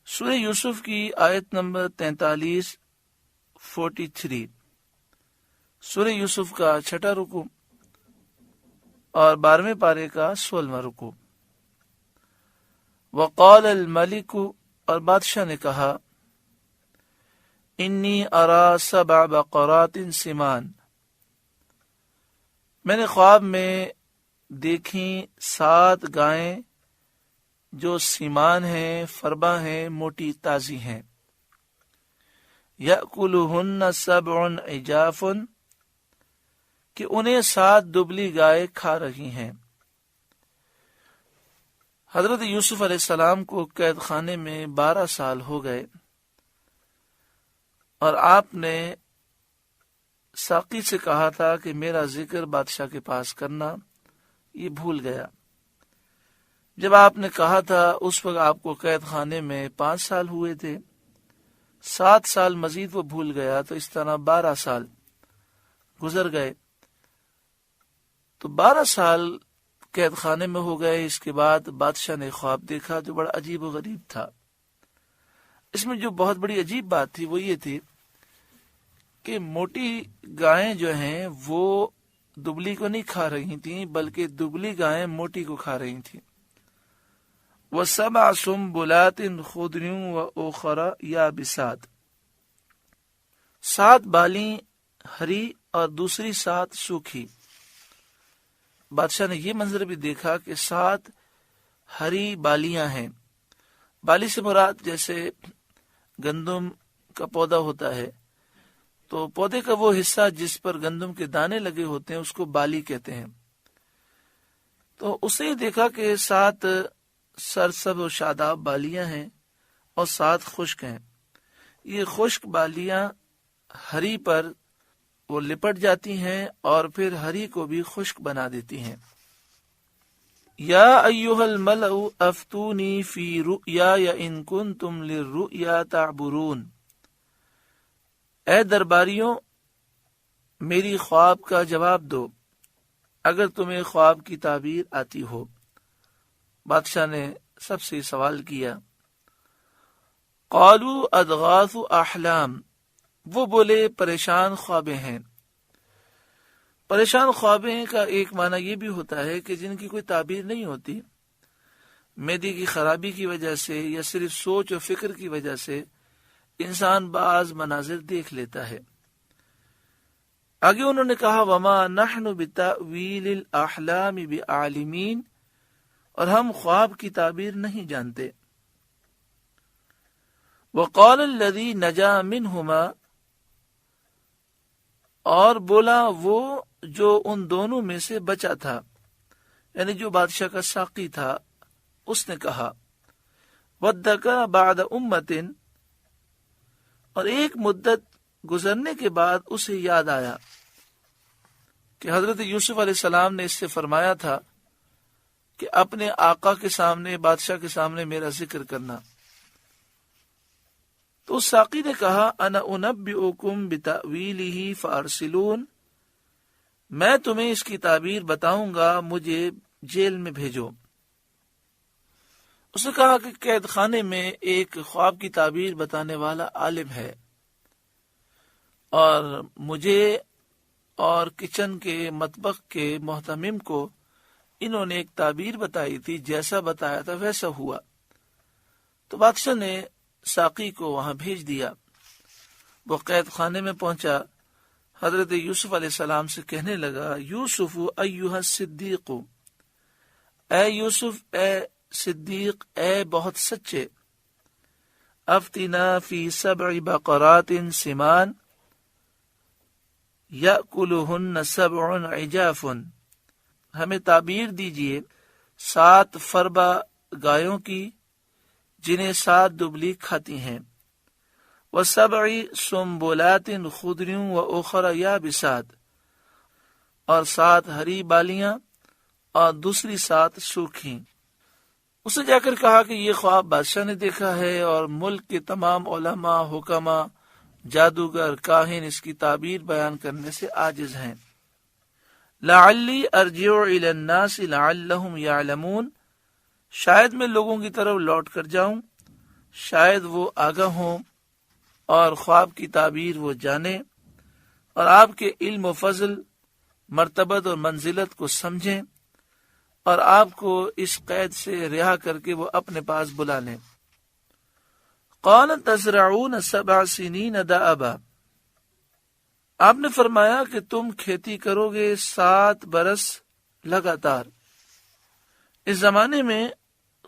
سورہ یوسف کی آیت نمبر 43 سورہ یوسف کا چھٹا رکوع اور 12ویں پارے کا 16واں رکوع۔ وقال الملک، اور بادشاہ نے کہا، انی ارا 7 بقرات سمان، میں نے خواب میں دیکھیں 7 گائیں جو سیمان ہیں، فربا ہیں، موٹی تازی ہیں۔ یأکلہن 7 عجاف، کہ انہیں 7 دبلی گائے کھا رہی ہیں۔ حضرت یوسف علیہ السلام کو قید خانے میں 12 سال ہو گئے، اور آپ نے ساقی سے کہا تھا کہ میرا ذکر بادشاہ کے پاس کرنا، یہ بھول گیا۔ جب آپ نے کہا تھا اس وقت آپ کو قید خانے میں 5 سال ہوئے تھے، 7 سال مزید وہ بھول گیا، تو اس طرح 12 سال گزر گئے۔ تو 12 سال قید خانے میں ہو گئے۔ اس کے بعد بادشاہ نے خواب دیکھا جو بڑا عجیب و غریب تھا۔ اس میں جو بہت بڑی عجیب بات تھی وہ یہ تھی کہ موٹی گائیں جو ہیں وہ دبلی کو نہیں کھا رہی تھیں، بلکہ دبلی گائیں موٹی کو کھا رہی تھیں۔ وَسَبْعَ سُنبُلَاتٍ خُضْرٍ وَأُخَرَ يَابِسَاتٍ، 7 بالیں ہری اور دوسری 7 سوکھی۔ بادشاہ نے یہ منظر بھی دیکھا کہ 7 ہری بالیاں ہیں۔ بالی سے مراد جیسے گندم کا پودا ہوتا ہے، تو پودے کا وہ حصہ جس پر گندم کے دانے لگے ہوتے ہیں اس کو بالی کہتے ہیں۔ تو اس نے دیکھا کہ 7 سرسبز و شاداب بالیاں ہیں اور 7 خشک ہیں۔ یہ خشک بالیاں ہری پر وہ لپٹ جاتی ہیں اور پھر ہری کو بھی خشک بنا دیتی ہیں۔ یا ایھا الملأ افتونی فی رؤیای ان کنتم للرؤیا تعبرون، اے درباریوں میری خواب کا جواب دو اگر تمہیں خواب کی تعبیر آتی ہو۔ بادشاہ نے سب سے سوال کیا۔ قالوا اضغاث احلام، وہ بولے پریشان خوابیں ہیں۔ پریشان خوابیں کا ایک معنی یہ بھی ہوتا ہے کہ جن کی کوئی تعبیر نہیں ہوتی، معدے کی خرابی کی وجہ سے یا صرف سوچ و فکر کی وجہ سے انسان بعض مناظر دیکھ لیتا ہے۔ آگے انہوں نے کہا وما نحن بتأویل الاحلام بعالمین، اور ہم خواب کی تعبیر نہیں جانتے۔ وقال الذی نجا منہما، اور بولا وہ جو ان دونوں میں سے بچا تھا، یعنی جو بادشاہ کا ساقی تھا، اس نے کہا وَادَّكَرَ بَعْدَ أُمَّةٍ، اور ایک مدت گزرنے کے بعد اسے یاد آیا کہ حضرت یوسف علیہ السلام نے اس سے فرمایا تھا کہ اپنے آقا کے سامنے، بادشاہ کے سامنے میرا ذکر کرنا۔ تو اس ساقی نے کہا انا انبئکم بتأویلہ فارسلون، میں تمہیں اس کی تعبیر بتاؤں گا، مجھے جیل میں بھیجو۔ اس نے کہا کہ قید خانے میں ایک خواب کی تعبیر بتانے والا عالم ہے، اور مجھے اور کچن کے مطبخ کے محتمم کو انہوں نے ایک تعبیر بتائی تھی، جیسا بتایا تھا ویسا ہوا۔ تو بادشاہ نے ساقی کو وہاں بھیج دیا۔ وہ قید خانے میں پہنچا، حضرت یوسف علیہ السلام سے کہنے لگا یوسف ایھا الصدیق، اے یوسف، اے صدیق، اے بہت سچے، افتنا فی 7 بقرات سمان یأکلہن 7 عجاف، ہمیں تعبیر دیجئے 7 فربا گایوں کی جنہیں 7 دبلی کھاتی ہیں، وَسَبْعِ سُنبُلَاتٍ خُضْرٍ وَأُخَرَ يَابِسَاتٍ، اور 7 ہری بالیاں اور دوسری 7 سوکھی۔ اسے جا کر کہا کہ یہ خواب بادشاہ نے دیکھا ہے، اور ملک کے تمام علماء، حکما، جادوگر، کاہن اس کی تعبیر بیان کرنے سے عاجز ہیں، لعلی ارجع الی الناس لعلہم یعلمون، شاید میں لوگوں کی طرف لوٹ کر جاؤں، شاید وہ آگاہ ہوں اور خواب کی تعبیر وہ جانیں اور آپ کے علم و فضل، مرتبت اور منزلت کو سمجھیں اور آپ کو اس قید سے رہا کر کے وہ اپنے پاس بلا لیں۔ قال تزرعون 7 سنین دأبا، آپ نے فرمایا کہ تم کھیتی کرو گے 7 برس لگاتار، اس زمانے میں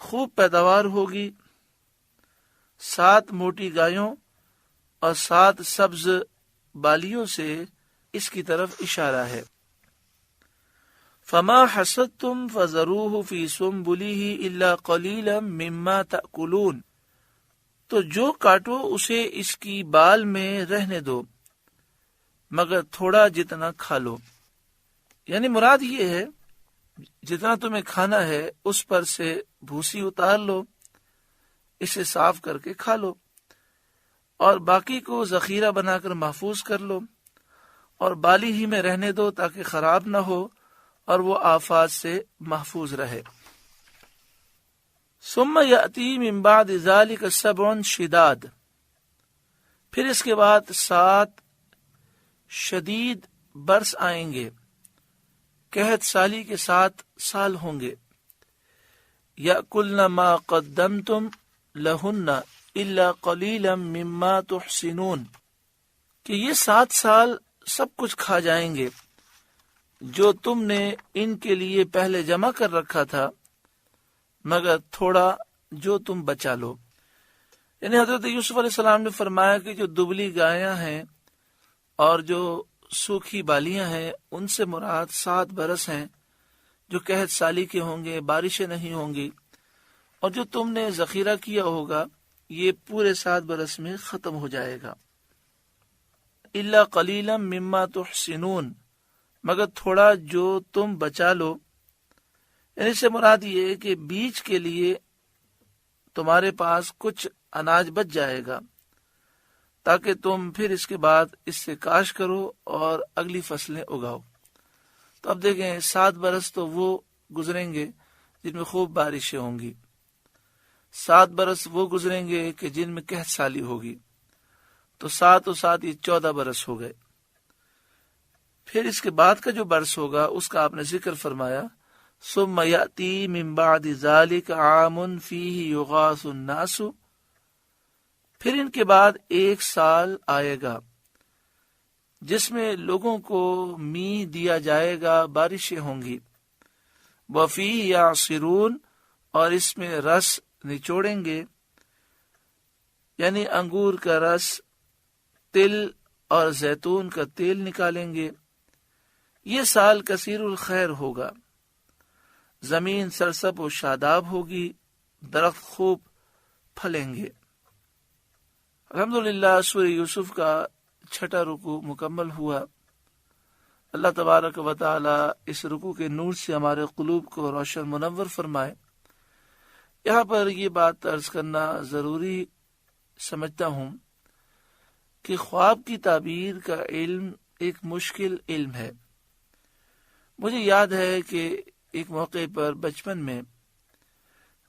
خوب پیداوار ہوگی، 7 موٹی گایوں اور 7 سبز بالیوں سے اس کی طرف اشارہ ہے۔ فما حصدتم فذروه في سنبله الا قليلا مما تأكلون، تو جو کاٹو اسے اس کی بال میں رہنے دو مگر تھوڑا جتنا کھا لو، یعنی مراد یہ ہے جتنا تمہیں کھانا ہے اس پر سے بھوسی اتار لو، اسے صاف کر کے کھا لو اور باقی کو ذخیرہ بنا کر محفوظ کر لو اور بالی ہی میں رہنے دو تاکہ خراب نہ ہو اور وہ آفات سے محفوظ رہے۔ ثم یأتی من بعد ذلک 7 شداد، پھر اس کے بعد 7 شدید برس آئیں گے، قحط سالی کے 7 سال ہوں گے۔ یأکلن ما قدمتم لہن الا قلیلا مما تحسنون، کہ یہ 7 سال سب کچھ کھا جائیں گے جو تم نے ان کے لیے پہلے جمع کر رکھا تھا، مگر تھوڑا جو تم بچا لو۔ یعنی حضرت یوسف علیہ السلام نے فرمایا کہ جو دبلی گایاں ہیں اور جو سوکھی بالیاں ہیں ان سے مراد 7 برس ہیں جو قحط سالی کے ہوں گے، بارشیں نہیں ہوں گی، اور جو تم نے ذخیرہ کیا ہوگا یہ پورے 7 برس میں ختم ہو جائے گا۔ الا قلیلا مما تحسنون، مگر تھوڑا جو تم بچا لو، یعنی اس سے مراد یہ ہے کہ بیج کے لیے تمہارے پاس کچھ اناج بچ جائے گا تاکہ تم پھر اس کے بعد اس سے کاش کرو اور اگلی فصلیں اگاؤ۔ تو اب دیکھیں 7 برس تو وہ گزریں گے جن میں خوب بارشیں ہوں گی، 7 برس وہ گزریں گے کہ جن میں قحط سالی ہوگی، تو 7 اور 7 یہ 14 برس ہو گئے۔ پھر اس کے بعد کا جو برس ہوگا اس کا آپ نے ذکر فرمایا، ثم یأتی من بعد ذلک عام فیہ یغاث الناس، پھر ان کے بعد 1 سال آئے گا جس میں لوگوں کو می دیا جائے گا، بارشیں ہوں گی، وفیہ یعصرون، اور اس میں رس نچوڑیں گے، یعنی انگور کا رس، تل اور زیتون کا تیل نکالیں گے۔ یہ سال کثیر الخیر ہوگا، زمین سرسب و شاداب ہوگی، درخت خوب پھلیں گے۔ الحمدللہ سورہ یوسف کا 6واں رکوع مکمل ہوا۔ اللہ تبارک و تعالی اس رکوع کے نور سے ہمارے قلوب کو روشن منور فرمائے۔ یہاں پر یہ بات عرض کرنا ضروری سمجھتا ہوں کہ خواب کی تعبیر کا علم ایک مشکل علم ہے۔ مجھے یاد ہے کہ ایک موقع پر بچپن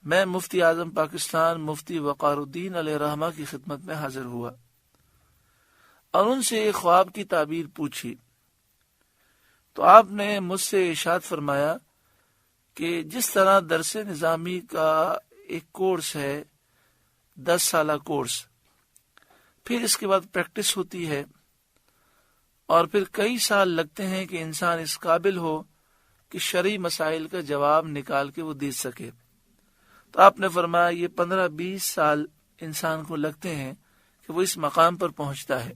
میں مفتی اعظم پاکستان مفتی وقار الدین علیہ رحمہ کی خدمت میں حاضر ہوا اور ان سے خواب کی تعبیر پوچھی، تو آپ نے مجھ سے ارشاد فرمایا کہ جس طرح درس نظامی کا ایک کورس ہے 10 سالہ کورس، پھر اس کے بعد پریکٹس ہوتی ہے اور پھر کئی سال لگتے ہیں کہ انسان اس قابل ہو کہ شرعی مسائل کا جواب نکال کے وہ دے سکے، تو آپ نے فرمایا یہ 15-20 سال انسان کو لگتے ہیں کہ وہ اس مقام پر پہنچتا ہے۔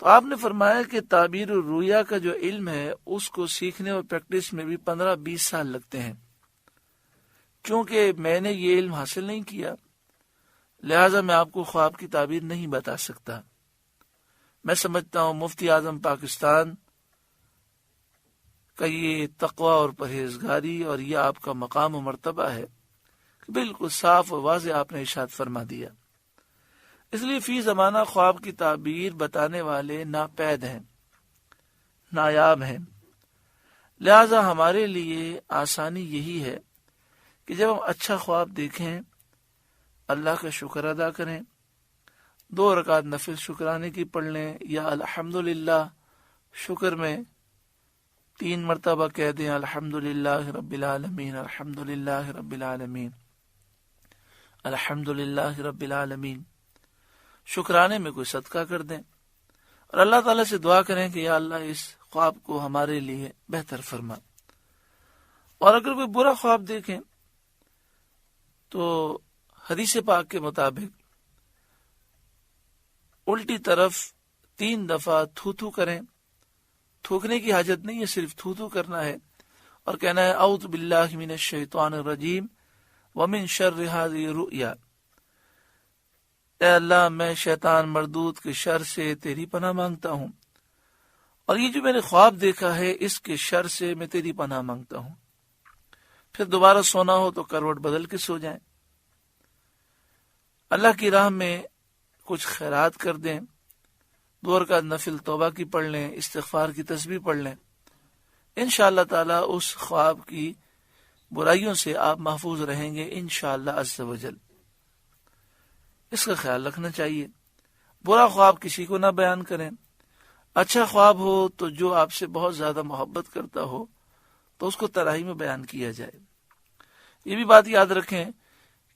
تو آپ نے فرمایا کہ تعبیر الرؤیا کا جو علم ہے اس کو سیکھنے اور پریکٹس میں بھی 15-20 سال لگتے ہیں۔ چونکہ میں نے یہ علم حاصل نہیں کیا لہٰذا میں آپ کو خواب کی تعبیر نہیں بتا سکتا۔ میں سمجھتا ہوں مفتی اعظم پاکستان کا یہ تقوی اور پرہیزگاری اور یہ آپ کا مقام و مرتبہ ہے کہ بالکل صاف و واضح آپ نے ارشاد فرما دیا۔ اس لیے فی زمانہ خواب کی تعبیر بتانے والے ناپید ہیں، نایاب ہیں، لہذا ہمارے لیے آسانی یہی ہے کہ جب ہم اچھا خواب دیکھیں اللہ کا شکر ادا کریں، 2 رکعت نفل شکرانے کی پڑھ لیں، یا الحمدللہ شکر میں 3 مرتبہ کہہ دیں الحمدللہ رب العالمین، الحمدللہ رب العالمین، الحمدللہ رب العالمین۔ شکرانے میں کوئی صدقہ کر دیں اور اللہ تعالیٰ سے دعا کریں کہ یا اللہ اس خواب کو ہمارے لیے بہتر فرما۔ اور اگر کوئی برا خواب دیکھیں تو حدیث پاک کے مطابق الٹی طرف 3 دفعہ تھو کریں۔ تھوکنے کی حاجت نہیں ہے، صرف تھو کرنا ہے اور کہنا ہے اعوذ باللہ من الشیطان الرجیم ومن شر هذه الرؤیا، اے اللہ میں شیطان مردود کے شر سے تیری پناہ مانگتا ہوں، اور یہ جو میں نے خواب دیکھا ہے اس کے شر سے میں تیری پناہ مانگتا ہوں۔ پھر دوبارہ سونا ہو تو کروٹ بدل کے سو جائیں، اللہ کی راہ میں کچھ خیرات کر دیں، 2 رکعت نفل توبہ کی پڑھ لیں، استغفار کی تسبیح پڑھ لیں، انشاءاللہ تعالی اس خواب کی برائیوں سے آپ محفوظ رہیں گے انشاءاللہ عز و جل۔ اس کا خیال رکھنا چاہیے، برا خواب کسی کو نہ بیان کریں۔ اچھا خواب ہو تو جو آپ سے بہت زیادہ محبت کرتا ہو تو اس کو ترائی میں بیان کیا جائے۔ یہ بھی بات یاد رکھیں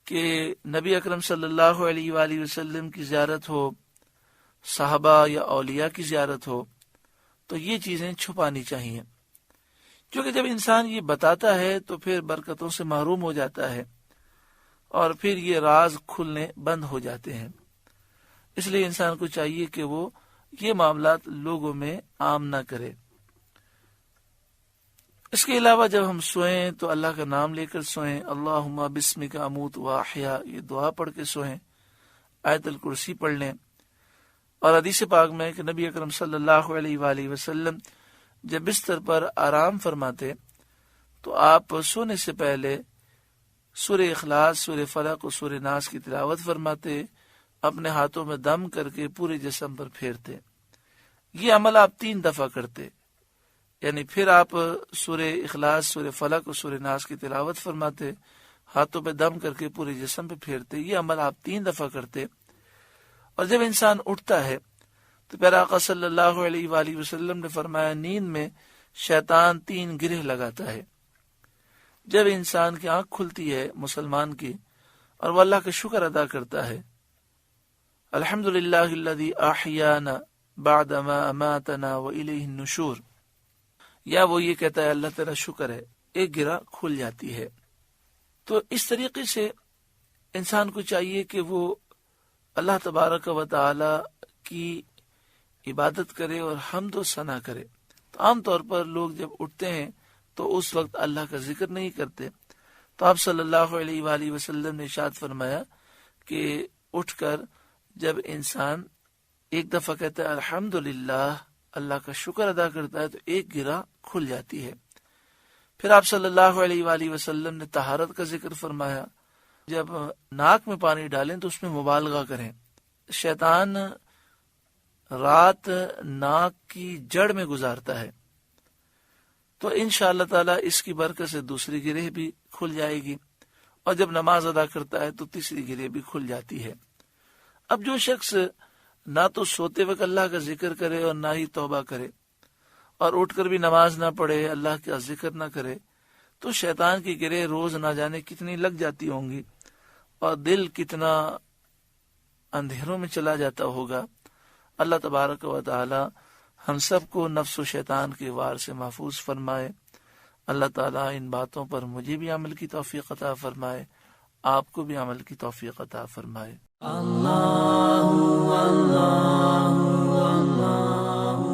کہ نبی اکرم صلی اللہ علیہ وآلہ وسلم کی زیارت ہو، صحابہ یا اولیاء کی زیارت ہو تو یہ چیزیں چھپانی چاہیے، کیونکہ جب انسان یہ بتاتا ہے تو پھر برکتوں سے محروم ہو جاتا ہے اور پھر یہ راز کھلنے بند ہو جاتے ہیں۔ اس لیے انسان کو چاہیے کہ وہ یہ معاملات لوگوں میں عام نہ کرے۔ اس کے علاوہ جب ہم سوئیں تو اللہ کا نام لے کر سوئیں، اللہم بسمک اموت و احیا، یہ دعا پڑھ کے سوئیں، آیت الکرسی پڑھ لیں۔ اور حدیث پاک میں کہ نبی اکرم صلی اللہ علیہ وآلہ وسلم جب بستر پر آرام فرماتے تو آپ سونے سے پہلے سورہ اخلاص، سورہ فلق اور سورہ ناس کی تلاوت فرماتے، اپنے ہاتھوں میں دم کر کے پورے جسم پر پھیرتے۔ یہ عمل آپ 3 دفعہ کرتے، یعنی پھر آپ سورہ اخلاص، سورہ فلق اور سورہ ناس کی تلاوت فرماتے، ہاتھوں پہ دم کر کے پورے جسم پہ پھیرتے۔ یہ عمل آپ 3 دفعہ کرتے۔ اور جب انسان اٹھتا ہے تو پیارا آقا صلی اللہ علیہ وآلہ وسلم نے فرمایا نیند میں شیطان 3 گرہ لگاتا ہے۔ جب انسان کی آنکھ کھلتی ہے مسلمان کی اور وہ اللہ کا شکر ادا کرتا ہے، الحمدللہ الذی احیانا بعد ما اماتنا والیہ النشور، یا وہ یہ کہتا ہے اللہ تیرا شکر ہے، ایک گرہ کھل جاتی ہے۔ تو اس طریقے سے انسان کو چاہیے کہ وہ اللہ تبارک و تعالی کی عبادت کرے اور حمد و ثنا کرے۔ تو عام طور پر لوگ جب اٹھتے ہیں تو اس وقت اللہ کا ذکر نہیں کرتے، تو آپ صلی اللہ علیہ وآلہ وسلم نے ارشاد فرمایا کہ اٹھ کر جب انسان ایک دفعہ کہتا ہے الحمدللہ، اللہ کا شکر ادا کرتا ہے، تو ایک گرہ کھل جاتی ہے۔ پھر آپ صلی اللہ علیہ وآلہ وسلم نے طہارت کا ذکر فرمایا، جب ناک میں پانی ڈالیں تو اس میں مبالغہ کریں۔ شیطان رات ناک کی جڑ میں گزارتا ہے، تو انشاءاللہ تعالی اس کی برکت سے دوسری گرہ بھی کھل جائے گی، اور جب نماز ادا کرتا ہے تو تیسری گرہ بھی کھل جاتی ہے۔ اب جو شخص نہ تو سوتے وقت اللہ کا ذکر کرے اور نہ ہی توبہ کرے، اور اٹھ کر بھی نماز نہ پڑھے، اللہ کا ذکر نہ کرے، تو شیطان کی گرہ روز نہ جانے کتنی لگ جاتی ہوں گی، اور دل کتنا اندھیروں میں چلا جاتا ہوگا۔ اللہ تبارک و تعالی ہم سب کو نفس و شیطان کے وار سے محفوظ فرمائے۔ اللہ تعالیٰ ان باتوں پر مجھے بھی عمل کی توفیق عطا فرمائے، آپ کو بھی عمل کی توفیق عطا فرمائے۔ اللہ اللہ اللہ